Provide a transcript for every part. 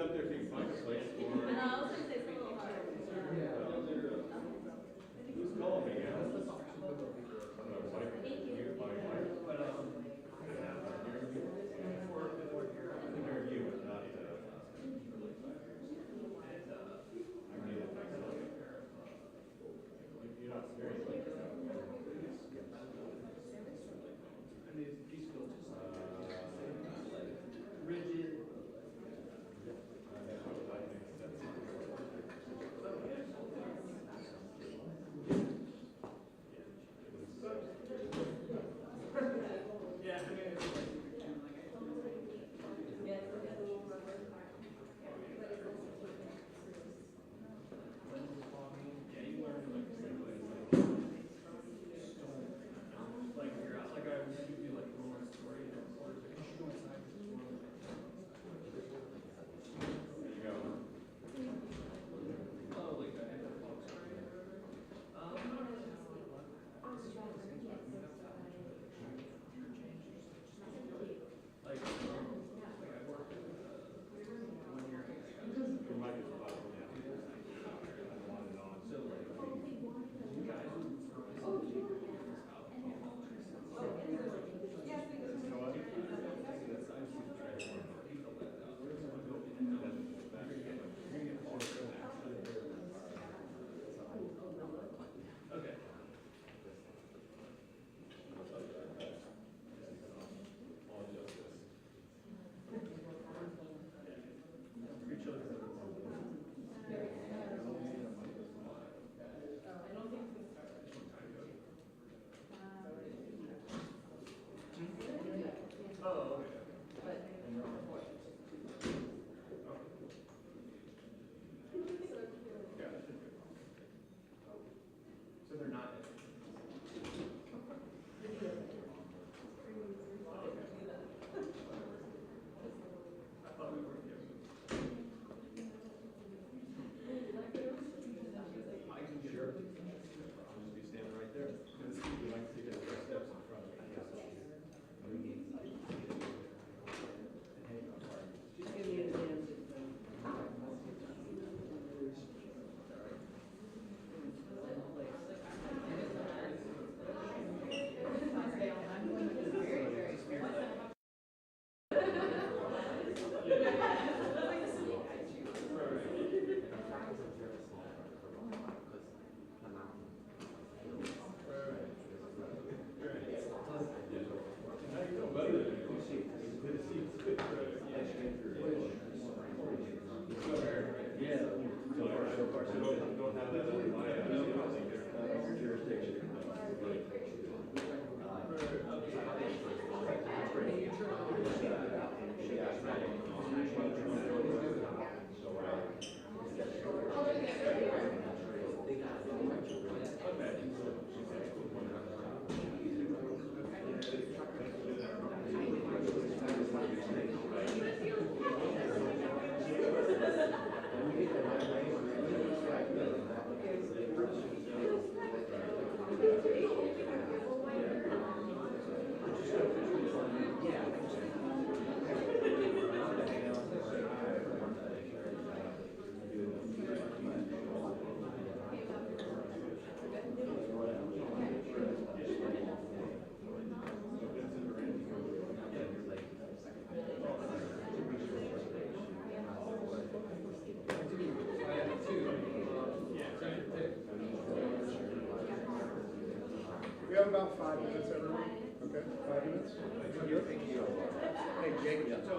out there if you can find a place for. I know, I was gonna say it's a little hard. Who's calling me? Yeah. Thank you. Interview, but not. I mean, you're not serious. Rigid. Yeah, I mean, like you're out, like I would do like a romance story, you know, or you should go inside this world. There you go. Oh, like a love story. This is one of those things where you have to have like I worked with 1 year. Your mic is loud. Yeah. On and on. So like you guys would okay. Your children. Oh, okay. So they're not. I thought we were giving. I can get Sure. I'll just be standing right there. You like to take the steps in front of me. Just give me a chance. We have about 5 minutes, everyone. Okay, 5 minutes. Hey, Jake, so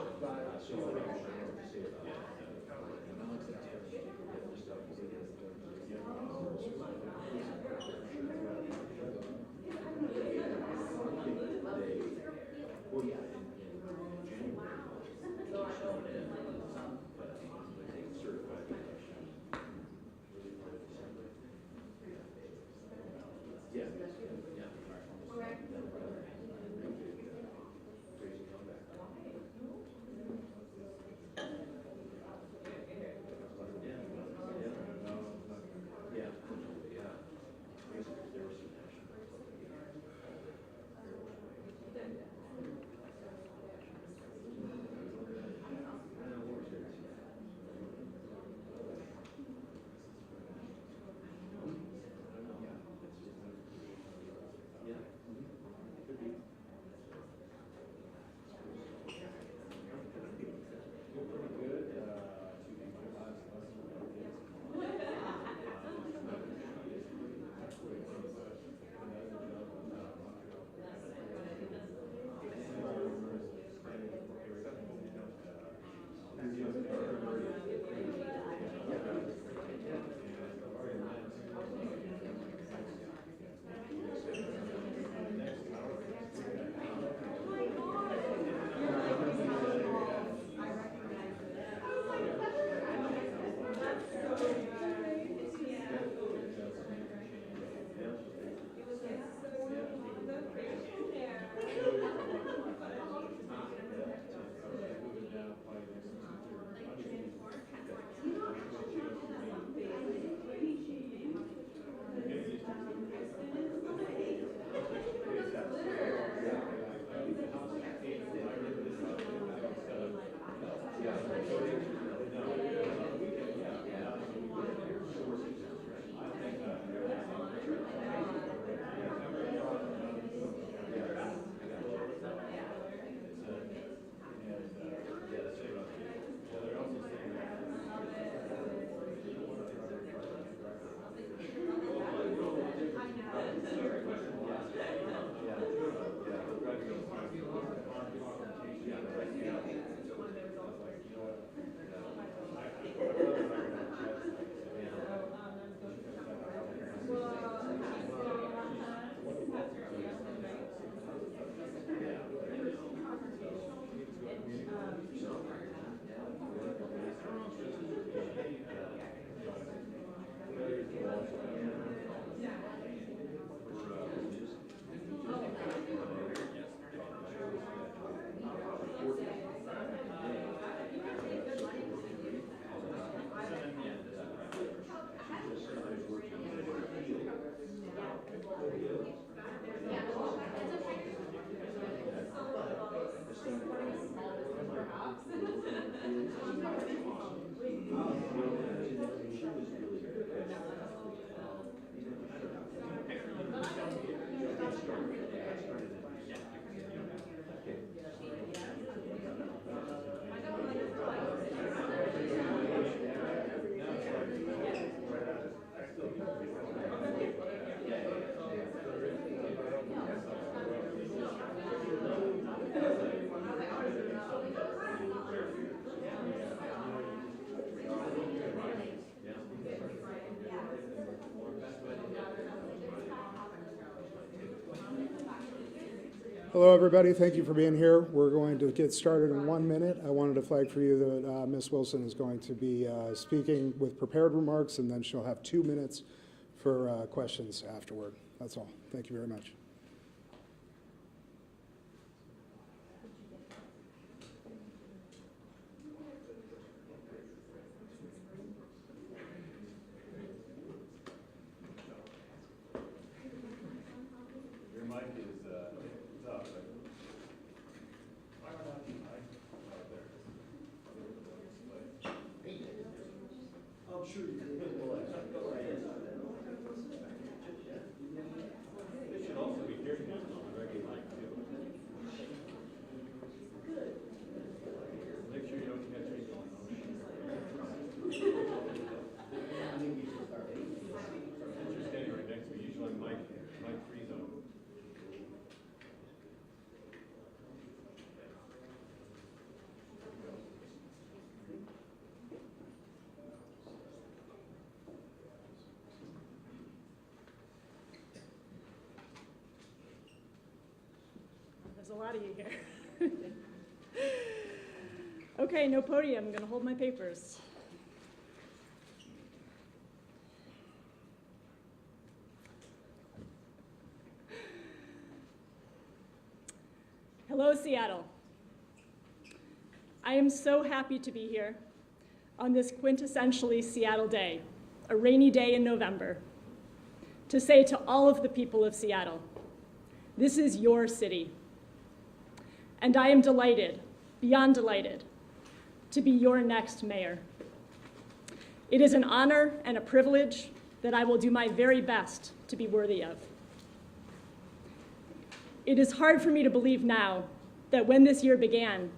Hello, everybody. Thank you for being here. We're going to get started in 1 minute. I wanted to flag for you that Ms. Wilson is going to be speaking with prepared remarks, and then she'll have 2 minutes for questions afterward. That's all. Thank you very much. Your mic is up. I'm sure you can. It should also be here on the regular mic too. Make sure you don't catch anything on Since you're standing right next to me, usually mic free zone. There's a lot of you here. Okay, no podium. I'm going to hold my papers. Hello, Seattle. I am so happy to be here on this quintessentially Seattle day, a rainy day in November, to say to all of the people of Seattle, this is your city. And I am delighted, beyond delighted, to be your next mayor. It is an honor and a privilege that I will do my very best to be worthy of. It is hard for me to believe now that when this year began,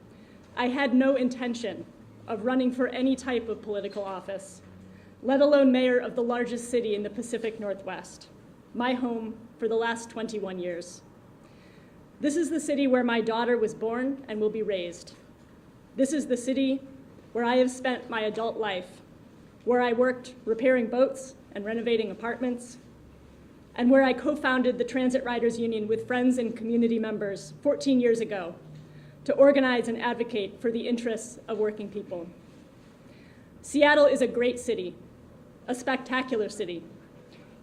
I had no intention of running for any type of political office, let alone mayor of the largest city in the Pacific Northwest, my home for the last 21 years. This is the city where my daughter was born and will be raised. This is the city where I have spent my adult life, where I worked repairing boats and renovating apartments, and where I co-founded the Transit Riders Union with friends and community members 14 years ago to organize and advocate for the interests of working people. Seattle is a great city, a spectacular city,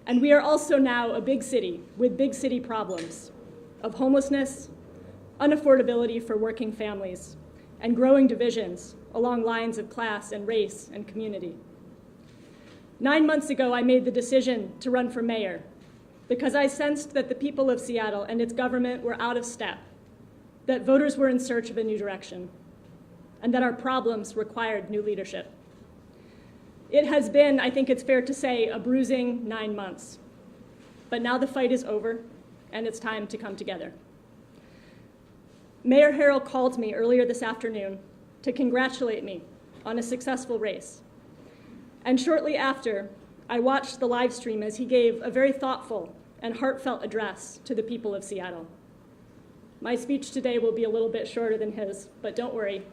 and we are also now a big city with big city problems of homelessness, unaffordability for working families, and growing divisions along lines of class and race and community. 9 months ago, I made the decision to run for mayor because I sensed that the people of Seattle and its government were out of step, that voters were in search of a new direction, and that our problems required new leadership. It has been, I think it's fair to say, a bruising 9 months. But now the fight is over, and it's time to come together. Mayor Harrell called me earlier this afternoon to congratulate me on a successful race. And shortly after, I watched the live stream as he gave a very thoughtful and heartfelt address to the people of Seattle. My speech today will be a little bit shorter than his, but don't worry,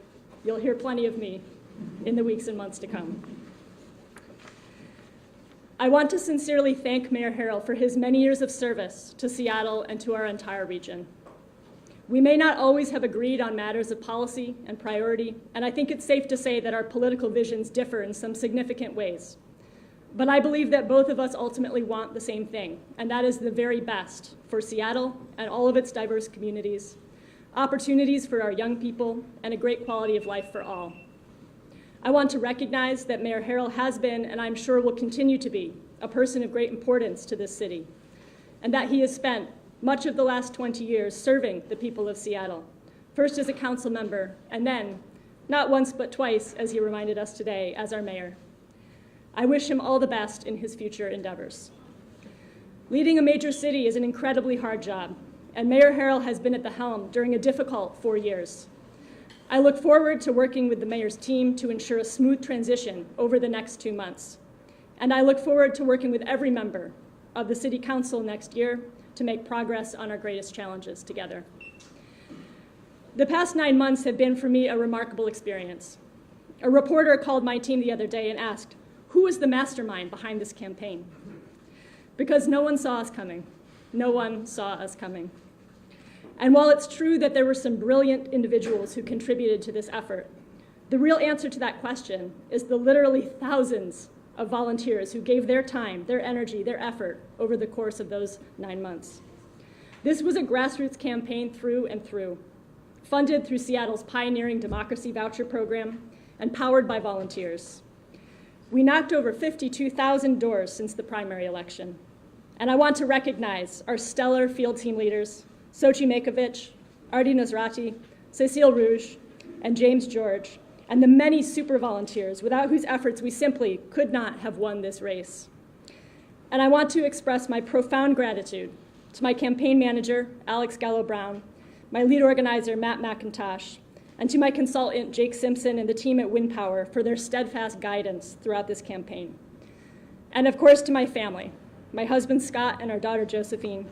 you'll hear plenty of me in the weeks and months to come. I want to sincerely thank Mayor Harrell for his many years of service to Seattle and to our entire region. We may not always have agreed on matters of policy and priority, and I think it's safe to say that our political visions differ in some significant ways. But I believe that both of us ultimately want the same thing, and that is the very best for Seattle and all of its diverse communities, opportunities for our young people, and a great quality of life for all. I want to recognize that Mayor Harrell has been, and I'm sure will continue to be, a person of great importance to this city, and that he has spent much of the last 20 years serving the people of Seattle, first as a council member, and then not once but twice, as he reminded us today, as our mayor. I wish him all the best in his future endeavors. Leading a major city is an incredibly hard job, and Mayor Harrell has been at the helm during a difficult 4 years. I look forward to working with the mayor's team to ensure a smooth transition over the next 2 months. And I look forward to working with every member of the City Council next year to make progress on our greatest challenges together. The past 9 months have been for me a remarkable experience. A reporter called my team the other day and asked, who was the mastermind behind this campaign? Because no one saw us coming. No one saw us coming. And while it's true that there were some brilliant individuals who contributed to this effort, the real answer to that question is the literally thousands of volunteers who gave their time, their energy, their effort over the course of those 9 months. This was a grassroots campaign through and through, funded through Seattle's pioneering democracy voucher program and powered by volunteers. We knocked over 52,000 doors since the primary election. And I want to recognize our stellar field team leaders, Sochi Makovich, Artie Nasrati, Cecile Rouge, and James George, and the many super volunteers without whose efforts we simply could not have won this race. And I want to express my profound gratitude to my campaign manager, Alex Gallo-Brown, my lead organizer, Matt McIntosh, and to my consultant, Jake Simpson, and the team at Wind Power for their steadfast guidance throughout this campaign. And of course, to my family, my husband, Scott, and our daughter, Josephine,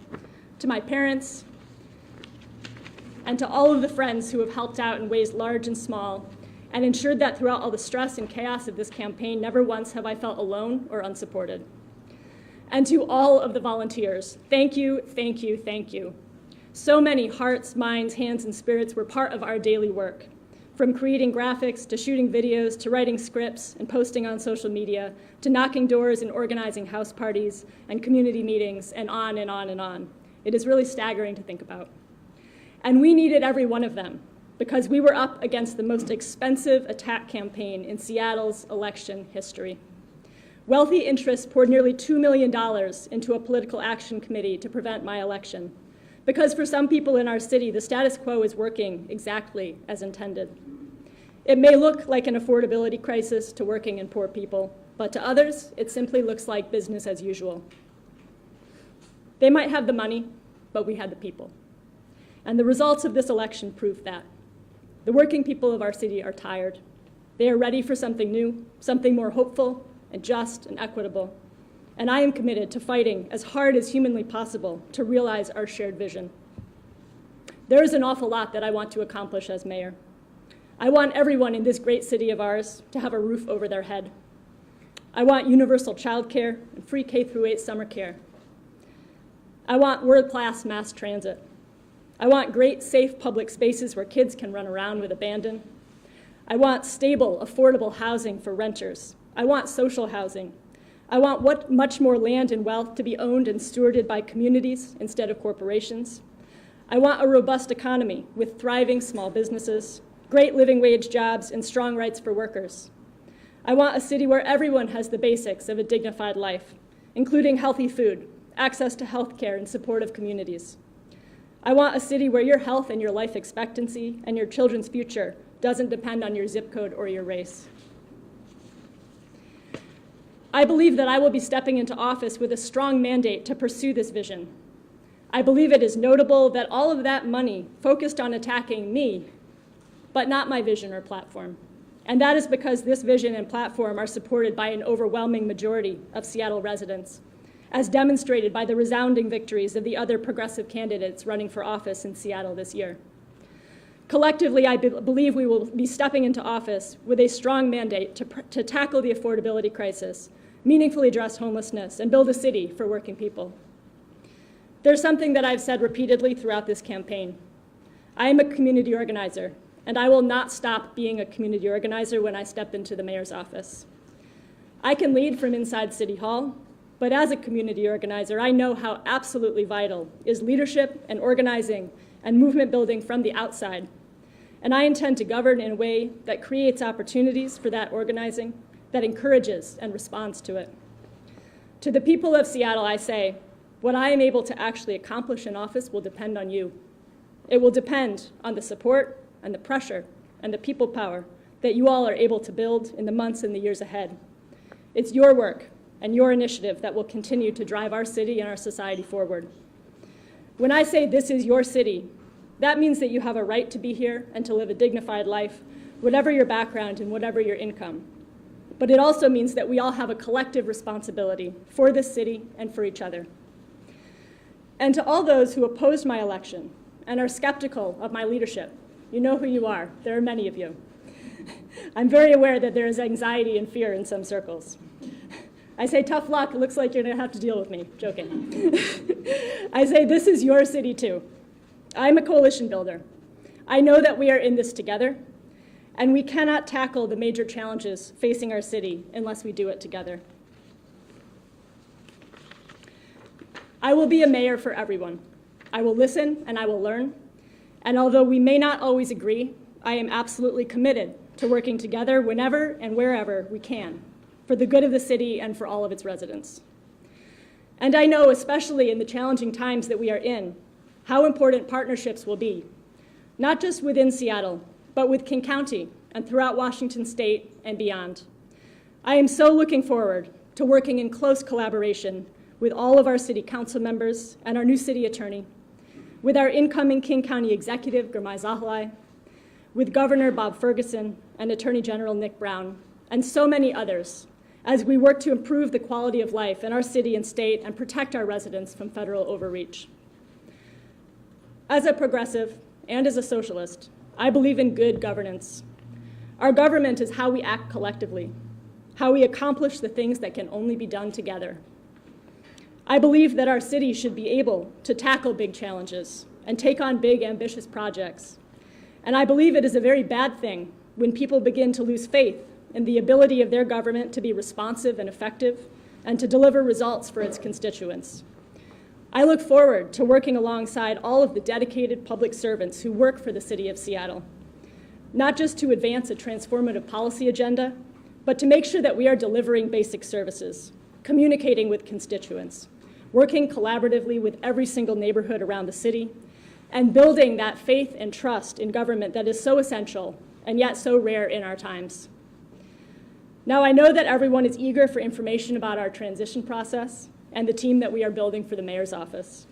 to my parents, and to all of the friends who have helped out in ways large and small, and ensured that throughout all the stress and chaos of this campaign, never once have I felt alone or unsupported. And to all of the volunteers, thank you, thank you, thank you. So many hearts, minds, hands, and spirits were part of our daily work, from creating graphics to shooting videos to writing scripts and posting on social media to knocking doors and organizing house parties and community meetings and on and on and on. It is really staggering to think about. And we needed every one of them because we were up against the most expensive attack campaign in Seattle's election history. Wealthy interests poured nearly $2 million into a political action committee to prevent my election. Because for some people in our city, the status quo is working exactly as intended. It may look like an affordability crisis to working and poor people, but to others, it simply looks like business as usual. They might have the money, but we had the people. And the results of this election prove that. The working people of our city are tired. They are ready for something new, something more hopeful and just and equitable. And I am committed to fighting as hard as humanly possible to realize our shared vision. There is an awful lot that I want to accomplish as mayor. I want everyone in this great city of ours to have a roof over their head. I want universal childcare and free K-8 summer care. I want world-class mass transit. I want great, safe public spaces where kids can run around with abandon. I want stable, affordable housing for renters. I want social housing. I want much more land and wealth to be owned and stewarded by communities instead of corporations. I want a robust economy with thriving small businesses, great living wage jobs, and strong rights for workers. I want a city where everyone has the basics of a dignified life, including healthy food, access to health care, and supportive communities. I want a city where your health and your life expectancy and your children's future doesn't depend on your zip code or your race. I believe that I will be stepping into office with a strong mandate to pursue this vision. I believe it is notable that all of that money focused on attacking me, but not my vision or platform. And that is because this vision and platform are supported by an overwhelming majority of Seattle residents, as demonstrated by the resounding victories of the other progressive candidates running for office in Seattle this year. Collectively, I believe we will be stepping into office with a strong mandate to tackle the affordability crisis, meaningfully address homelessness, and build a city for working people. There's something that I've said repeatedly throughout this campaign. I am a community organizer, and I will not stop being a community organizer when I step into the mayor's office. I can lead from inside City Hall, but as a community organizer, I know how absolutely vital is leadership and organizing and movement building from the outside. And I intend to govern in a way that creates opportunities for that organizing, that encourages and responds to it. To the people of Seattle, I say, what I am able to actually accomplish in office will depend on you. It will depend on the support and the pressure and the people power that you all are able to build in the months and the years ahead. It's your work and your initiative that will continue to drive our city and our society forward. When I say this is your city, that means that you have a right to be here and to live a dignified life, whatever your background and whatever your income. But it also means that we all have a collective responsibility for this city and for each other. And to all those who opposed my election and are skeptical of my leadership, you know who you are. There are many of you. I'm very aware that there is anxiety and fear in some circles. I say, tough luck, it looks like you're gonna have to deal with me. Joking. I say, this is your city too. I'm a coalition builder. I know that we are in this together, and we cannot tackle the major challenges facing our city unless we do it together. I will be a mayor for everyone. I will listen and I will learn. And although we may not always agree, I am absolutely committed to working together whenever and wherever we can for the good of the city and for all of its residents. And I know, especially in the challenging times that we are in, how important partnerships will be, not just within Seattle, but with King County and throughout Washington State and beyond. I am so looking forward to working in close collaboration with all of our city council members and our new city attorney, with our incoming King County executive, Gurmai Zahalai, with Governor Bob Ferguson and Attorney General Nick Brown, and so many others, as we work to improve the quality of life in our city and state and protect our residents from federal overreach. As a progressive and as a socialist, I believe in good governance. Our government is how we act collectively, how we accomplish the things that can only be done together. I believe that our city should be able to tackle big challenges and take on big, ambitious projects. And I believe it is a very bad thing when people begin to lose faith in the ability of their government to be responsive and effective and to deliver results for its constituents. I look forward to working alongside all of the dedicated public servants who work for the city of Seattle, not just to advance a transformative policy agenda, but to make sure that we are delivering basic services, communicating with constituents, working collaboratively with every single neighborhood around the city, and building that faith and trust in government that is so essential and yet so rare in our times. Now, I know that everyone is eager for information about our transition process and the team that we are building for the mayor's office.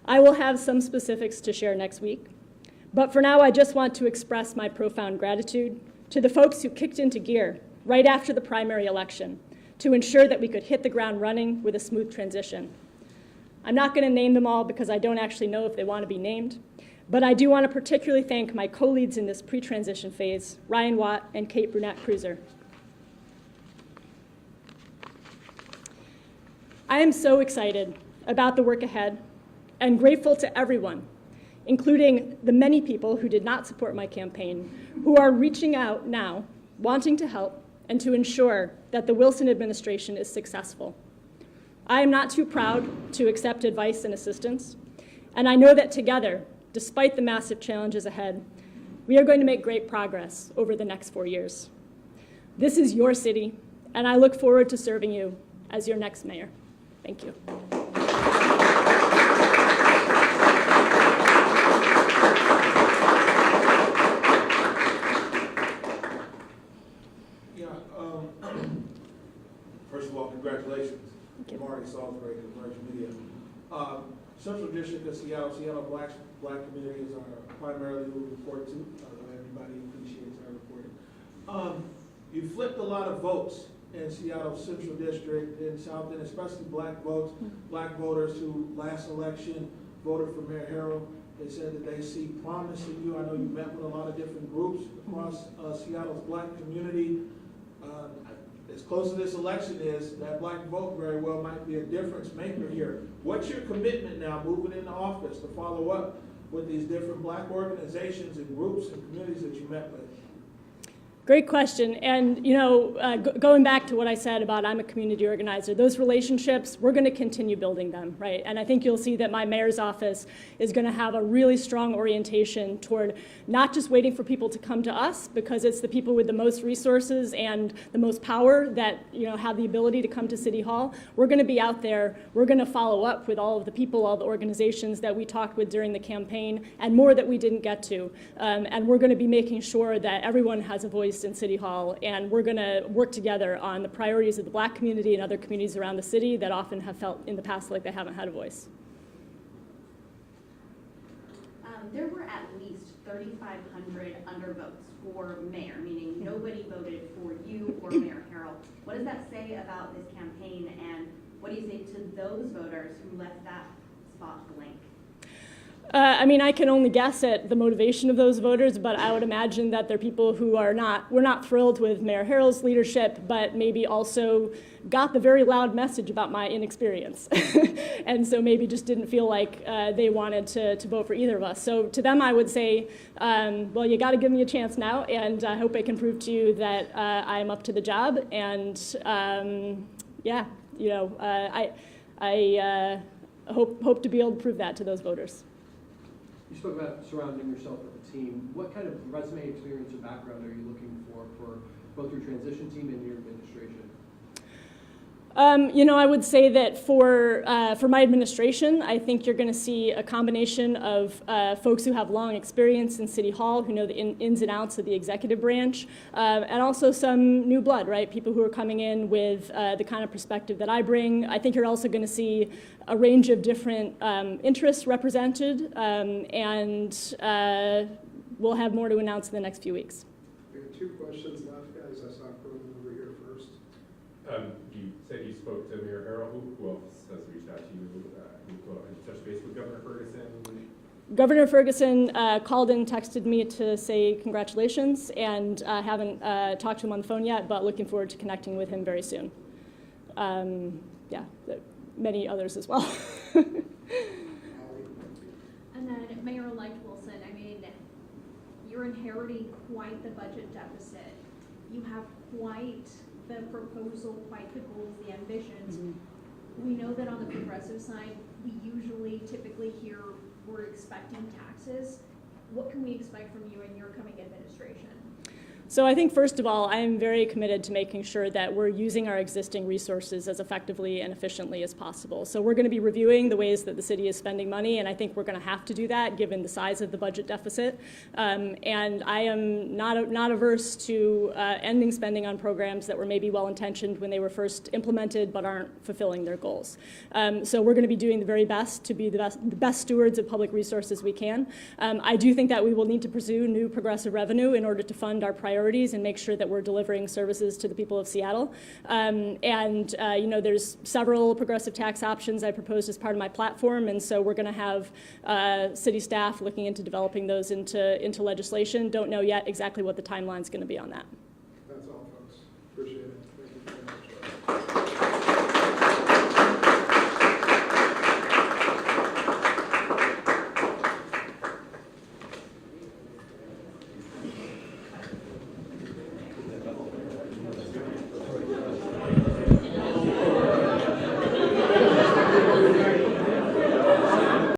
I will have some specifics to share next week, but for now, I just want to express my profound gratitude to the folks who kicked into gear right after the primary election to ensure that we could hit the ground running with a smooth transition. I'm not going to name them all because I don't actually know if they want to be named, but I do want to particularly thank my co-leads in this pre-transition phase, Ryan Watt and Kate Brunette-Cruiser. I am so excited about the work ahead and grateful to everyone, including the many people who did not support my campaign, who are reaching out now, wanting to help and to ensure that the Wilson administration is successful. I am not too proud to accept advice and assistance, and I know that together, despite the massive challenges ahead, we are going to make great progress over the next 4 years. This is your city, and I look forward to serving you as your next mayor. Thank you. First of all, congratulations. Thank you. Marty Salisbury, Commercial Media. Central District of Seattle Black communities are primarily who we report to. Everybody appreciates our reporting. You flipped a lot of votes in Seattle Central District, in South End, especially black votes, black voters who last election voted for Mayor Harrell. They said that they see promise in you. I know you met with a lot of different groups across Seattle's black community. As close to this election is, that black vote very well might be a difference maker here. What's your commitment now moving into office to follow up with these different black organizations and groups and communities that you met with? Great question. And, going back to what I said about I'm a community organizer, those relationships, we're going to continue building them, right? And I think you'll see that my mayor's office is going to have a really strong orientation toward not just waiting for people to come to us, because it's the people with the most resources and the most power that, have the ability to come to City Hall. We're going to be out there. We're going to follow up with all of the people, all the organizations that we talked with during the campaign, and more that we didn't get to. And we're going to be making sure that everyone has a voice voice in City Hall, and we're going to work together on the priorities of the Black community and other communities around the city that often have felt in the past like they haven't had a voice. There were at least 3,500 undervotes for mayor, meaning nobody voted for you or Mayor Harrell. What does that say about this campaign, and what do you say to those voters who left that spot blank? I mean, I can only guess at the motivation of those voters, but I would imagine that they're people who were not thrilled with Mayor Harrell's leadership, but maybe also got the very loud message about my inexperience. And so maybe just didn't feel like they wanted to vote for either of us. So to them, I would say, well, you got to give me a chance now, and I hope I can prove to you that I'm up to the job. And yeah, you know, I hope to be able to prove that to those voters. You spoke about surrounding yourself with a team. What kind of resume, experience, or background are you looking for both your transition team and your administration? You know, I would say that for my administration, I think you're going to see a combination of folks who have long experience in City Hall, who know the ins and outs of the executive branch, and also some new blood, right? People who are coming in with the kind of perspective that I bring. I think you're also going to see a range of different interests represented, and we'll have more to announce in the next few weeks. We have 2 questions left, guys. I saw Corbin over here first. You said you spoke to Mayor Harrell. Who else has reached out to you? Who touched base with Governor Ferguson? Governor Ferguson called and texted me to say congratulations, and haven't talked to him on the phone yet, but looking forward to connecting with him very soon. Yeah, many others as well. And then Mayor-elect Wilson, I mean, you're inheriting quite the budget deficit. You have quite the proposal, quite the goals, the ambitions. Mm-hmm. We know that on the progressive side, we typically hear we're expecting taxes. What can we expect from you in your coming administration? So I think, first of all, I am very committed to making sure that we're using our existing resources as effectively and efficiently as possible. So we're going to be reviewing the ways that the city is spending money, and I think we're going to have to do that given the size of the budget deficit. And I am not averse to ending spending on programs that were maybe well-intentioned when they were first implemented but aren't fulfilling their goals. So we're going to be doing the very best to be the best stewards of public resources we can. I do think that we will need to pursue new progressive revenue in order to fund our priorities and make sure that we're delivering services to the people of Seattle. You know, there's several progressive tax options I proposed as part of my platform, and so we're going to have city staff looking into developing those into legislation. Don't know yet exactly what the timeline's going to be on that. That's all, folks. Appreciate it. Thank you very much.